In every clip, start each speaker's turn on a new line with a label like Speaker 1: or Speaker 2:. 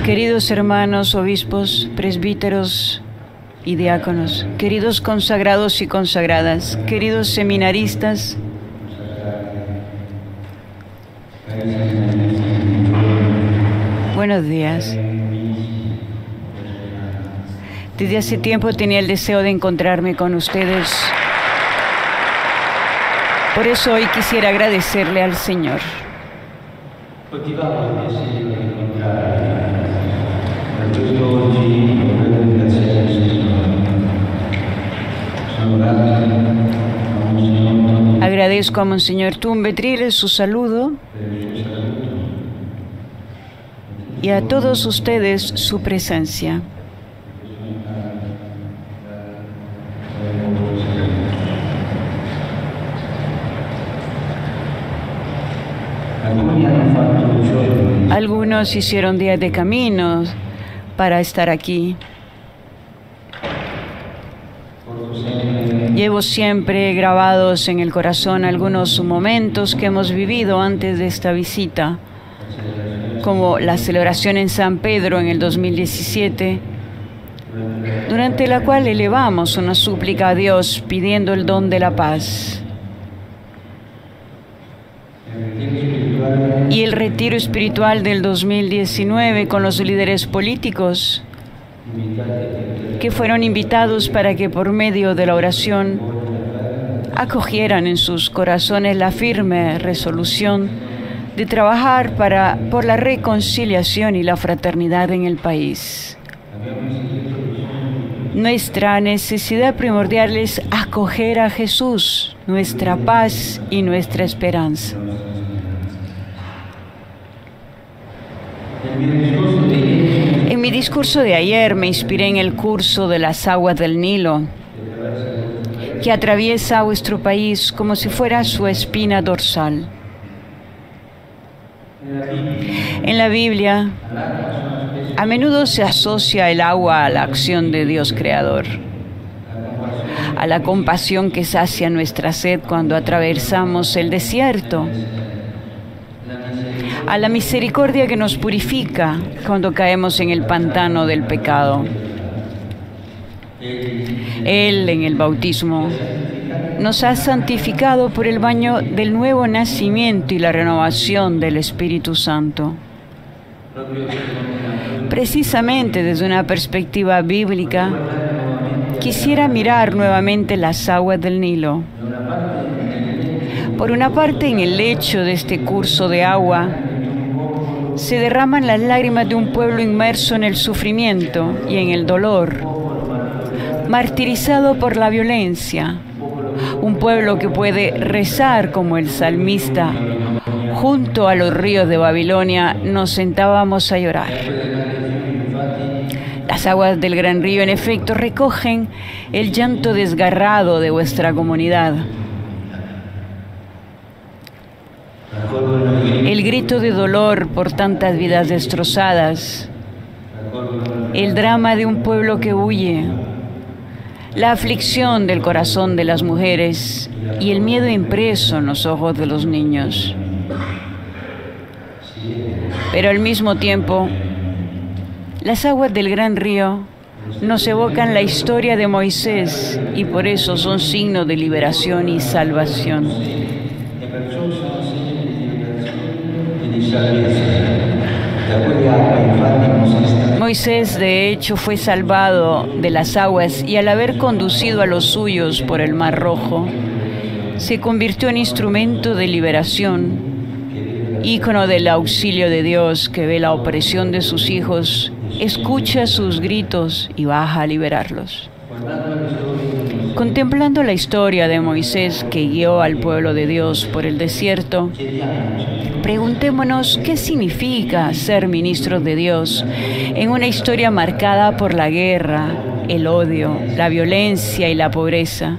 Speaker 1: Queridos hermanos, obispos, presbíteros y diáconos, queridos consagrados y consagradas, queridos seminaristas, buenos días. Desde hace tiempo tenía el deseo de encontrarme con ustedes. Por eso hoy quisiera agradecerle al Señor. Agradezco a Monseñor Tumbetriles su saludo y a todos ustedes su presencia. Algunos hicieron días de camino para estar aquí. Llevo siempre grabados en el corazón algunos momentos que hemos vivido antes de esta visita, como la celebración en San Pedro en el 2017, durante la cual elevamos una súplica a Dios pidiendo el don de la paz. Y el retiro espiritual del 2019 con los líderes políticos que fueron invitados para que por medio de la oración acogieran en sus corazones la firme resolución de trabajar por la reconciliación y la fraternidad en el país. Nuestra necesidad primordial es acoger a Jesús, nuestra paz y nuestra esperanza. En mi discurso de ayer me inspiré en el curso de las aguas del Nilo, que atraviesa vuestro país como si fuera su espina dorsal. En la Biblia, a menudo se asocia el agua a la acción de Dios Creador, a la compasión que sacia nuestra sed cuando atravesamos el desierto, a la misericordia que nos purifica cuando caemos en el pantano del pecado. Él, en el bautismo, nos ha santificado por el baño del nuevo nacimiento y la renovación del Espíritu Santo. Precisamente desde una perspectiva bíblica, quisiera mirar nuevamente las aguas del Nilo. Por una parte, en el lecho de este curso de agua, se derraman las lágrimas de un pueblo inmerso en el sufrimiento y en el dolor, martirizado por la violencia. Un pueblo que puede rezar como el salmista: junto a los ríos de Babilonia nos sentábamos a llorar. Las aguas del gran río, en efecto, recogen el llanto desgarrado de vuestra comunidad. El grito de dolor por tantas vidas destrozadas, el drama de un pueblo que huye, la aflicción del corazón de las mujeres y el miedo impreso en los ojos de los niños. Pero al mismo tiempo, las aguas del gran río nos evocan la historia de Moisés y por eso son signo de liberación y salvación. Moisés, de hecho, fue salvado de las aguas y al haber conducido a los suyos por el Mar Rojo, se convirtió en instrumento de liberación, ícono del auxilio de Dios que ve la opresión de sus hijos, escucha sus gritos y baja a liberarlos. Contemplando la historia de Moisés que guió al pueblo de Dios por el desierto, preguntémonos qué significa ser ministros de Dios en una historia marcada por la guerra, el odio, la violencia y la pobreza.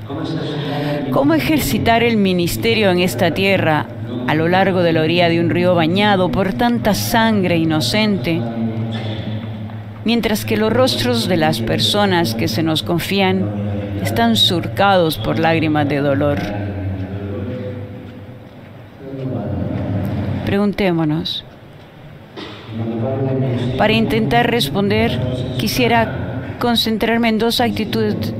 Speaker 1: ¿Cómo ejercitar el ministerio en esta tierra a lo largo de la orilla de un río bañado por tanta sangre inocente, mientras que los rostros de las personas que se nos confían están surcados por lágrimas de dolor? Preguntémonos, Para intentar responder, quisiera concentrarme en dos actitudes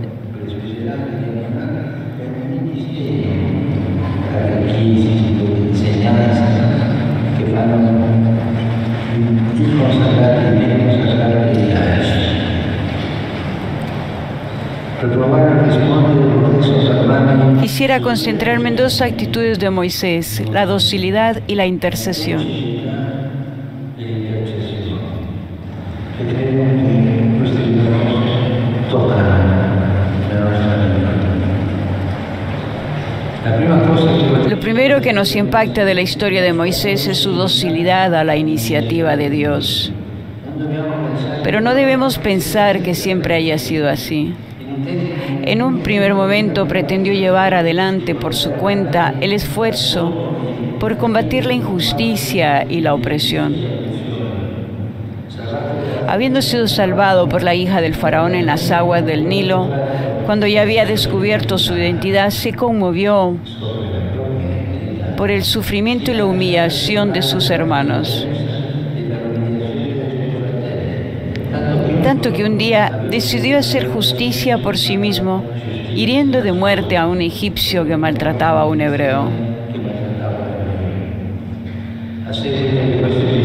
Speaker 1: de Moisés, la docilidad y la intercesión. Lo primero que nos impacta de la historia de Moisés es su docilidad a la iniciativa de Dios. Pero no debemos pensar que siempre haya sido así. En un primer momento pretendió llevar adelante por su cuenta el esfuerzo por combatir la injusticia y la opresión. Habiendo sido salvado por la hija del faraón en las aguas del Nilo, cuando ya había descubierto su identidad, se conmovió por el sufrimiento y la humillación de sus hermanos. Tanto que un día decidió hacer justicia por sí mismo, hiriendo de muerte a un egipcio que maltrataba a un hebreo.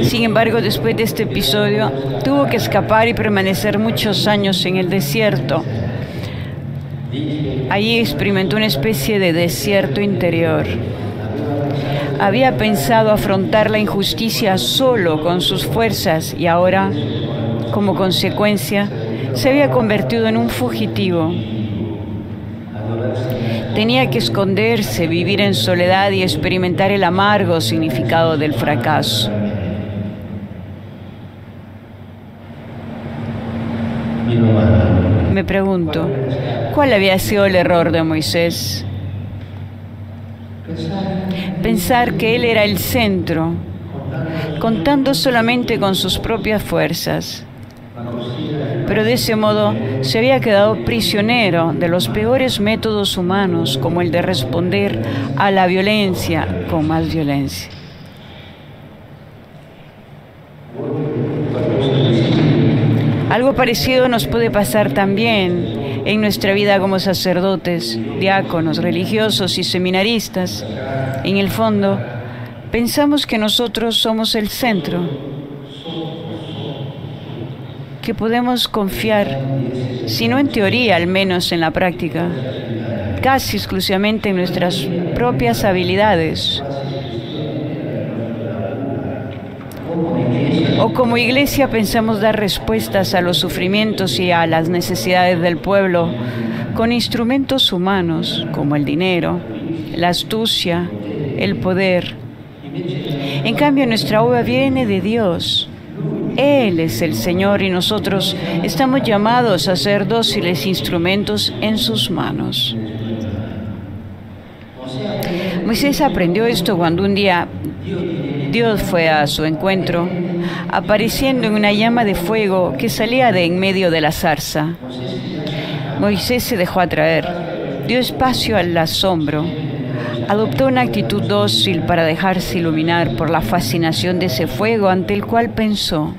Speaker 1: Sin embargo, después de este episodio, tuvo que escapar y permanecer muchos años en el desierto. Allí experimentó una especie de desierto interior. Había pensado afrontar la injusticia solo con sus fuerzas y ahora, como consecuencia, se había convertido en un fugitivo. Tenía que esconderse, vivir en soledad y experimentar el amargo significado del fracaso. Me pregunto, ¿cuál había sido el error de Moisés? Pensar que él era el centro, contando solamente con sus propias fuerzas. Pero de ese modo se había quedado prisionero de los peores métodos humanos, como el de responder a la violencia con más violencia. Algo parecido nos puede pasar también en nuestra vida como sacerdotes, diáconos, religiosos y seminaristas. En el fondo, pensamos que nosotros somos el centro, que podemos confiar, si no en teoría, al menos en la práctica, casi exclusivamente en nuestras propias habilidades. O como iglesia pensamos dar respuestas a los sufrimientos y a las necesidades del pueblo con instrumentos humanos como el dinero, la astucia, el poder. En cambio, nuestra obra viene de Dios. Él es el Señor y nosotros estamos llamados a ser dóciles instrumentos en sus manos. Moisés aprendió esto cuando un día Dios fue a su encuentro, apareciendo en una llama de fuego que salía de en medio de la zarza. Moisés se dejó atraer, dio espacio al asombro, adoptó una actitud dócil para dejarse iluminar por la fascinación de ese fuego ante el cual pensó: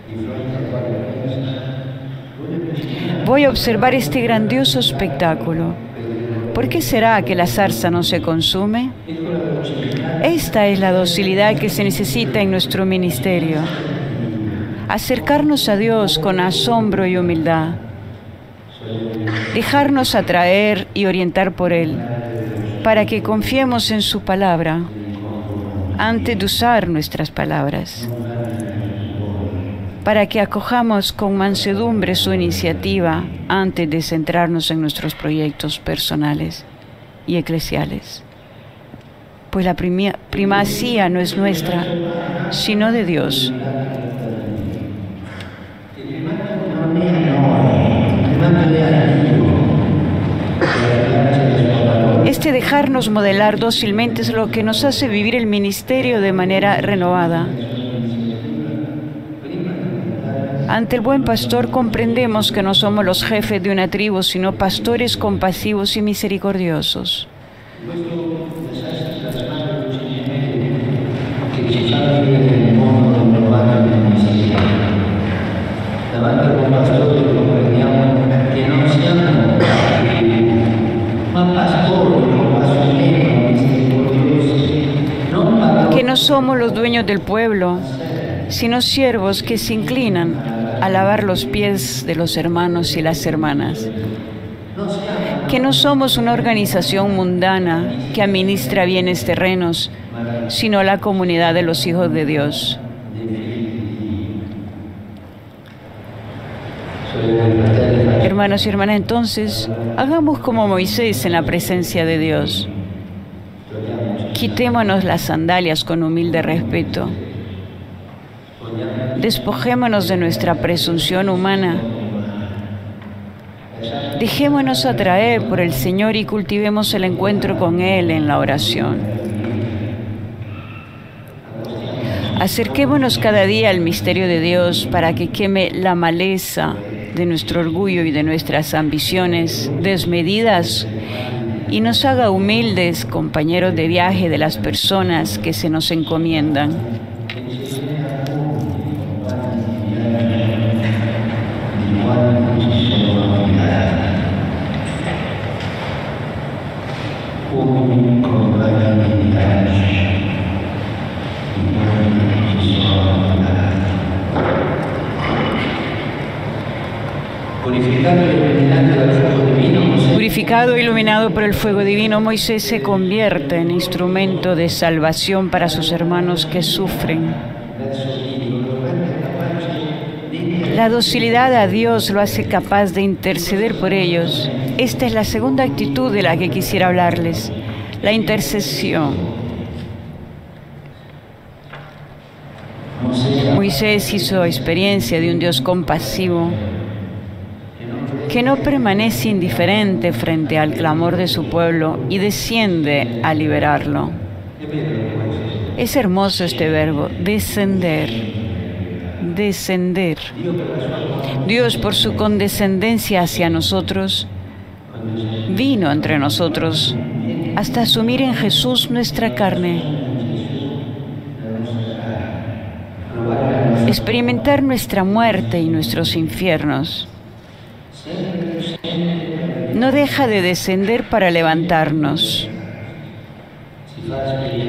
Speaker 1: voy a observar este grandioso espectáculo. ¿Por qué será que la zarza no se consume? Esta es la docilidad que se necesita en nuestro ministerio. Acercarnos a Dios con asombro y humildad. Dejarnos atraer y orientar por Él, para que confiemos en su palabra antes de usar nuestras palabras, para que acojamos con mansedumbre su iniciativa antes de centrarnos en nuestros proyectos personales y eclesiales. Pues la primacía no es nuestra, sino de Dios. Este dejarnos modelar dócilmente es lo que nos hace vivir el ministerio de manera renovada. Ante el buen pastor comprendemos que no somos los jefes de una tribu, sino pastores compasivos y misericordiosos. que no somos los dueños del pueblo, sino siervos que se inclinan a lavar los pies de los hermanos y las hermanas. Que no somos una organización mundana que administra bienes terrenos, sino la comunidad de los hijos de Dios. Hermanos y hermanas, entonces, hagamos como Moisés en la presencia de Dios. Quitémonos las sandalias con humilde respeto. Despojémonos de nuestra presunción humana. Dejémonos atraer por el Señor y cultivemos el encuentro con Él en la oración. Acerquémonos cada día al misterio de Dios para que queme la maleza de nuestro orgullo y de nuestras ambiciones desmedidas y nos haga humildes compañeros de viaje de las personas que se nos encomiendan. Purificado e iluminado por el fuego divino, Moisés se convierte en instrumento de salvación para sus hermanos que sufren. La docilidad a Dios lo hace capaz de interceder por ellos. Esta es la segunda actitud de la que quisiera hablarles, la intercesión. Moisés hizo experiencia de un Dios compasivo que no permanece indiferente frente al clamor de su pueblo y desciende a liberarlo. Es hermoso este verbo, descender, descender. Dios, por su condescendencia hacia nosotros, vino entre nosotros hasta asumir en Jesús nuestra carne, experimentar nuestra muerte y nuestros infiernos. No deja de descender para levantarnos.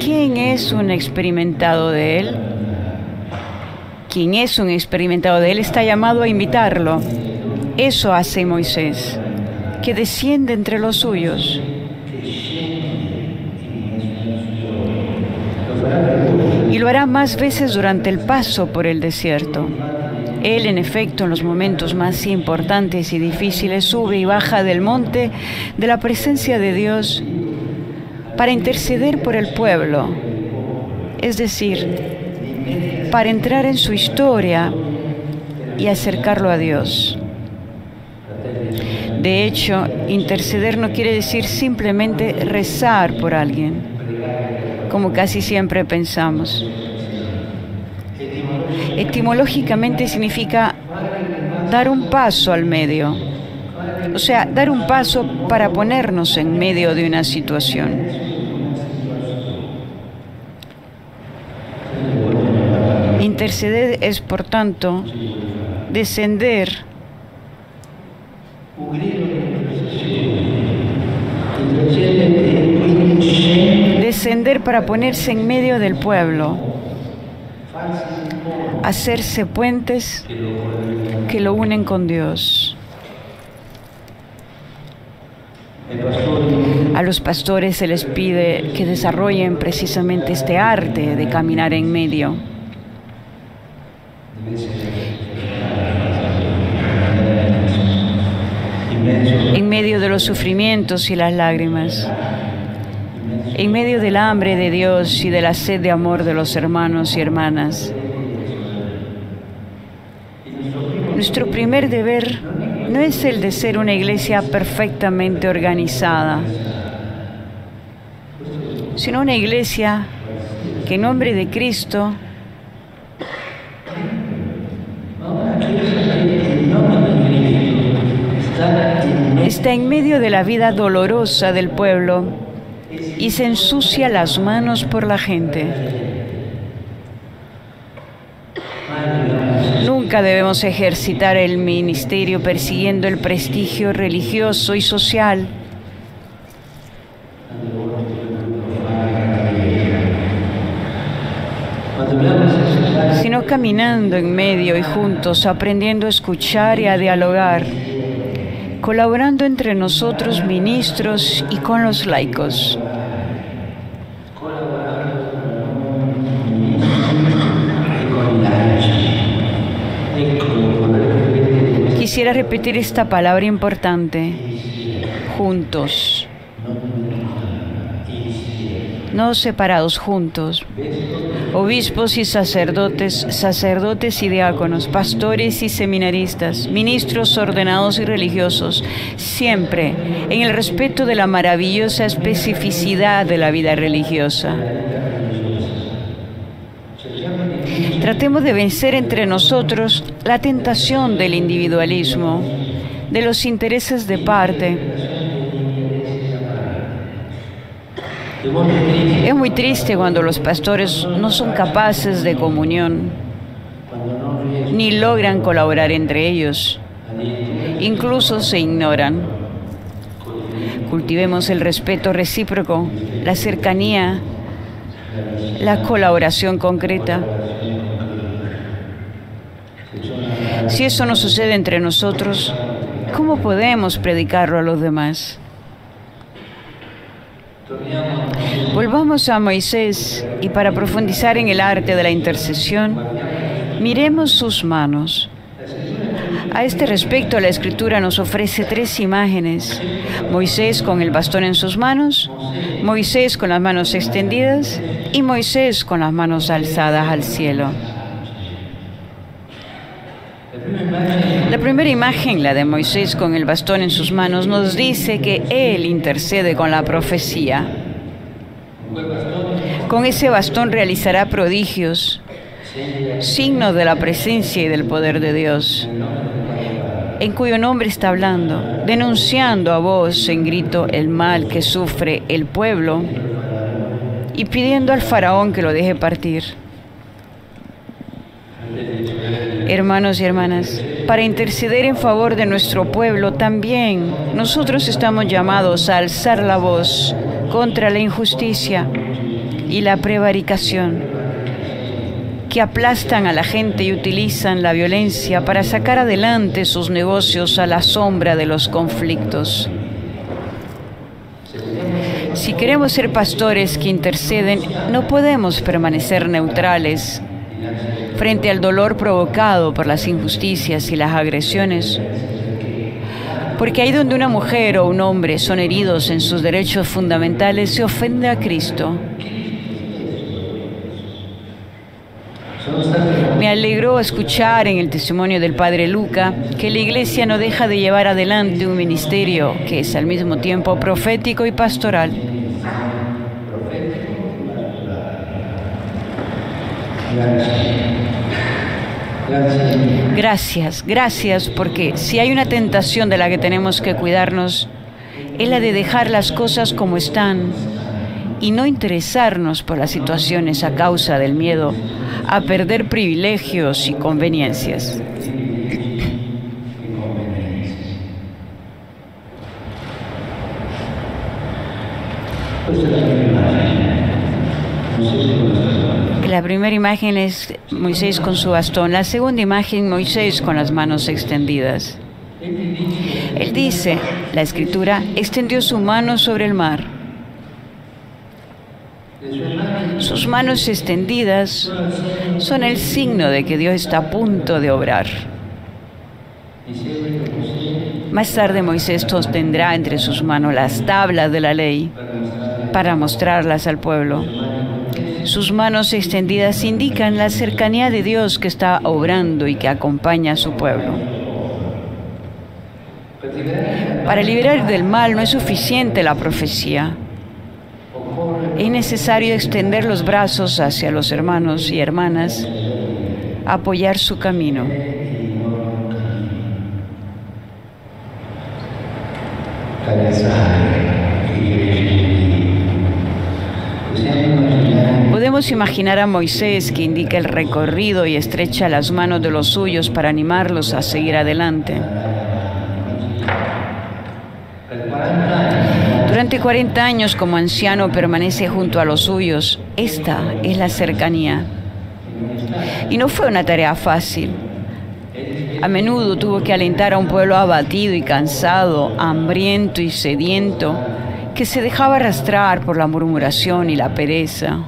Speaker 1: ¿Quién es un experimentado de Él? Quien es un experimentado de Él está llamado a imitarlo. Eso hace Moisés, que desciende entre los suyos. Y lo hará más veces durante el paso por el desierto. Él, en efecto, en los momentos más importantes y difíciles, sube y baja del monte de la presencia de Dios para interceder por el pueblo, es decir, para entrar en su historia y acercarlo a Dios. De hecho, interceder no quiere decir simplemente rezar por alguien, como casi siempre pensamos. Etimológicamente significa dar un paso al medio, o sea, dar un paso para ponernos en medio de una situación. Interceder es, por tanto, descender para ponerse en medio del pueblo, hacerse puentes que lo unen con Dios. A los pastores se les pide que desarrollen precisamente este arte de caminar en medio. En medio de los sufrimientos y las lágrimas, en medio del hambre de Dios y de la sed de amor de los hermanos y hermanas. Nuestro primer deber no es el de ser una iglesia perfectamente organizada, sino una iglesia que en nombre de Cristo está en medio de la vida dolorosa del pueblo y se ensucia las manos por la gente. Nunca debemos ejercitar el ministerio persiguiendo el prestigio religioso y social, sino caminando en medio y juntos, aprendiendo a escuchar y a dialogar, colaborando entre nosotros ministros y con los laicos. Quisiera repetir esta palabra importante: juntos. No separados, juntos. Obispos y sacerdotes, sacerdotes y diáconos, pastores y seminaristas, ministros ordenados y religiosos, siempre en el respeto de la maravillosa especificidad de la vida religiosa. Tratemos de vencer entre nosotros la tentación del individualismo, de los intereses de parte. Es muy triste cuando los pastores no son capaces de comunión, ni logran colaborar entre ellos. Incluso se ignoran. Cultivemos el respeto recíproco, la cercanía, la colaboración concreta. Si eso no sucede entre nosotros, ¿cómo podemos predicarlo a los demás? Volvamos a Moisés y para profundizar en el arte de la intercesión, miremos sus manos. A este respecto, la Escritura nos ofrece 3 imágenes: Moisés con el bastón en sus manos, Moisés con las manos extendidas y Moisés con las manos alzadas al cielo. La primera imagen, la de Moisés con el bastón en sus manos, nos dice que él intercede con la profecía. Con ese bastón realizará prodigios, signos de la presencia y del poder de Dios, en cuyo nombre está hablando, denunciando a voz en grito el mal que sufre el pueblo y pidiendo al faraón que lo deje partir. Hermanos y hermanas, para interceder en favor de nuestro pueblo, también nosotros estamos llamados a alzar la voz contra la injusticia y la prevaricación, que aplastan a la gente y utilizan la violencia para sacar adelante sus negocios a la sombra de los conflictos. Si queremos ser pastores que interceden, no podemos permanecer neutrales frente al dolor provocado por las injusticias y las agresiones. Porque ahí donde una mujer o un hombre son heridos en sus derechos fundamentales, se ofende a Cristo. Me alegró escuchar en el testimonio del Padre Luca que la Iglesia no deja de llevar adelante un ministerio que es al mismo tiempo profético y pastoral. Gracias, porque si hay una tentación de la que tenemos que cuidarnos, es la de dejar las cosas como están y no interesarnos por las situaciones a causa del miedo a perder privilegios y conveniencias. La primera imagen es Moisés con su bastón. La segunda imagen, Moisés con las manos extendidas. Él dice, la Escritura, extendió su mano sobre el mar. Sus manos extendidas son el signo de que Dios está a punto de obrar. Más tarde Moisés sostendrá entre sus manos las tablas de la ley para mostrarlas al pueblo. Sus manos extendidas indican la cercanía de Dios que está obrando y que acompaña a su pueblo. Para liberar del mal no es suficiente la profecía. Es necesario extender los brazos hacia los hermanos y hermanas, apoyar su camino. Podemos imaginar a Moisés que indica el recorrido y estrecha las manos de los suyos para animarlos a seguir adelante. Durante 40 años como anciano permanece junto a los suyos. Esta es la cercanía. Y no fue una tarea fácil. A menudo tuvo que alentar a un pueblo abatido y cansado, hambriento y sediento, que se dejaba arrastrar por la murmuración y la pereza.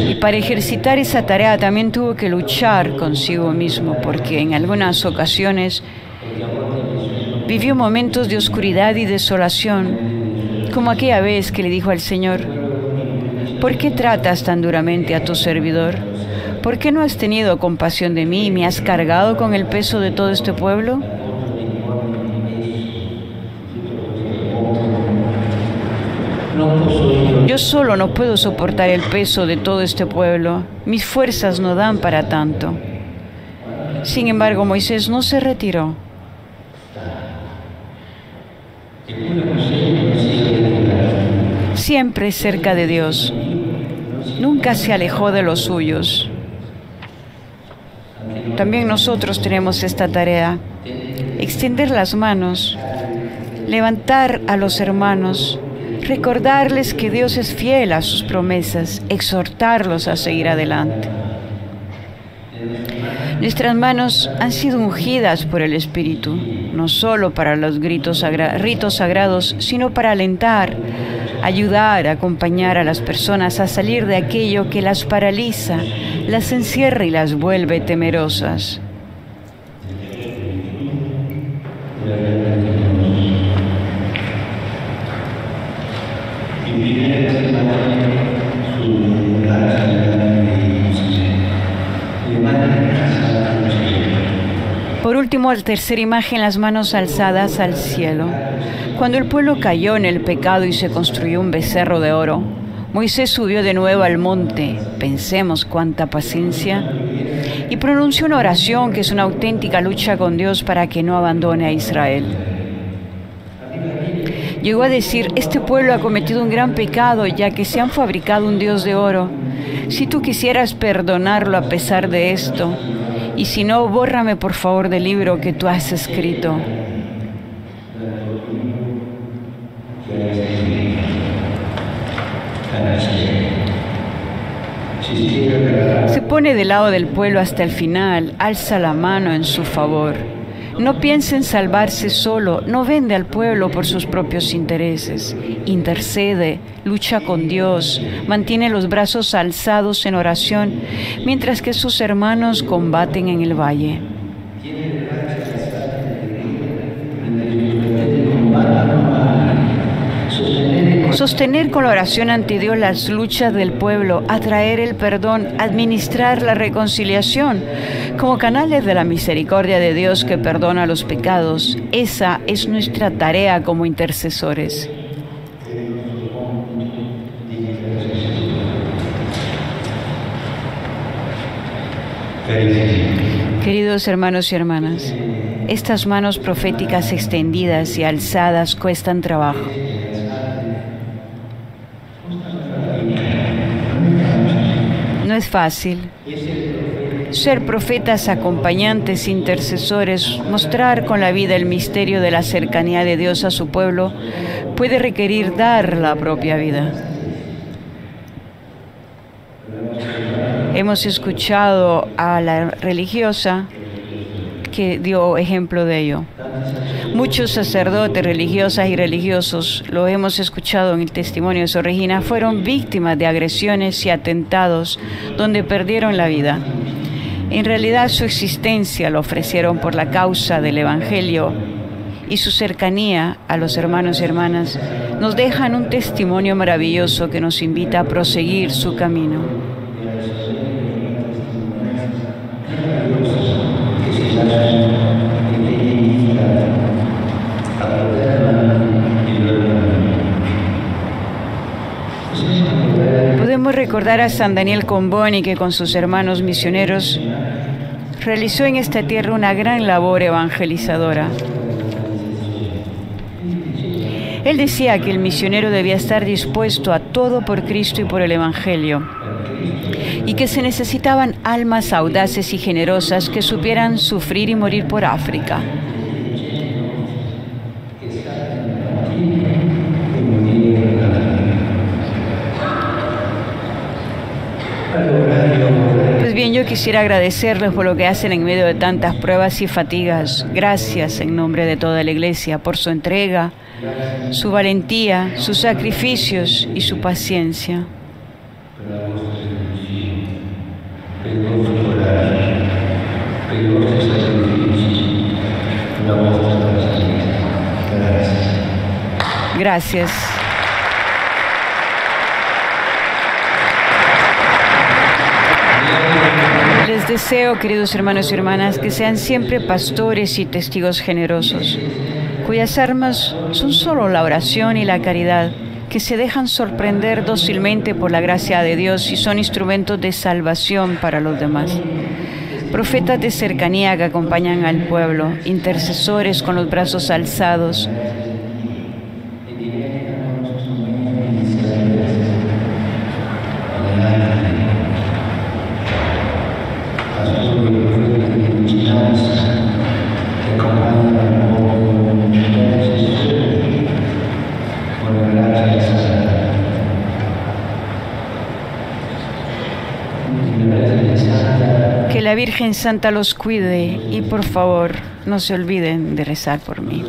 Speaker 1: Y para ejercitar esa tarea también tuvo que luchar consigo mismo, porque en algunas ocasiones vivió momentos de oscuridad y desolación, como aquella vez que le dijo al Señor: ¿por qué tratas tan duramente a tu servidor? ¿Por qué no has tenido compasión de mí y me has cargado con el peso de todo este pueblo? Yo solo no puedo soportar el peso de todo este pueblo. Mis fuerzas no dan para tanto. Sin embargo, Moisés no se retiró. Siempre cerca de Dios. Nunca se alejó de los suyos. También nosotros tenemos esta tarea: extender las manos, levantar a los hermanos, recordarles que Dios es fiel a sus promesas, exhortarlos a seguir adelante. Nuestras manos han sido ungidas por el Espíritu, no solo para los ritos sagrados, sino para alentar, ayudar, acompañar a las personas a salir de aquello que las paraliza, las encierra y las vuelve temerosas. Por último, la tercera imagen, las manos alzadas al cielo. Cuando el pueblo cayó en el pecado y se construyó un becerro de oro, Moisés subió de nuevo al monte, pensemos cuánta paciencia, y pronunció una oración que es una auténtica lucha con Dios para que no abandone a Israel. Llegó a decir: este pueblo ha cometido un gran pecado, ya que se han fabricado un Dios de oro. Si tú quisieras perdonarlo a pesar de esto, y si no, bórrame por favor del libro que tú has escrito. Se pone del lado del pueblo hasta el final, alza la mano en su favor. No piensa en salvarse solo, no vende al pueblo por sus propios intereses. Intercede, lucha con Dios, mantiene los brazos alzados en oración, mientras que sus hermanos combaten en el valle. Sostener con la oración ante Dios las luchas del pueblo, atraer el perdón, administrar la reconciliación, como canales de la misericordia de Dios que perdona los pecados. Esa es nuestra tarea como intercesores. Queridos hermanos y hermanas, estas manos proféticas extendidas y alzadas cuestan trabajo. No es fácil. Ser profetas, acompañantes, intercesores, mostrar con la vida el misterio de la cercanía de Dios a su pueblo, puede requerir dar la propia vida. Hemos escuchado a la religiosa que dio ejemplo de ello. Muchos sacerdotes, religiosas y religiosos, lo hemos escuchado en el testimonio de Sor Regina, fueron víctimas de agresiones y atentados donde perdieron la vida. En realidad su existencia la ofrecieron por la causa del Evangelio, y su cercanía a los hermanos y hermanas nos dejan un testimonio maravilloso que nos invita a proseguir su camino. Podemos recordar a San Daniel Comboni, que con sus hermanos misioneros realizó en esta tierra una gran labor evangelizadora. Él decía que el misionero debía estar dispuesto a todo por Cristo y por el Evangelio, y que se necesitaban almas audaces y generosas que supieran sufrir y morir por África. Pues bien, yo quisiera agradecerles por lo que hacen en medio de tantas pruebas y fatigas. Gracias en nombre de toda la Iglesia por su entrega, su valentía, sus sacrificios y su paciencia. Gracias. Les deseo, queridos hermanos y hermanas, que sean siempre pastores y testigos generosos, cuyas armas son solo la oración y la caridad, que se dejan sorprender dócilmente por la gracia de Dios y son instrumentos de salvación para los demás. Profetas de cercanía que acompañan al pueblo, intercesores con los brazos alzados, que la Virgen Santa los cuide y por favor no se olviden de rezar por mí.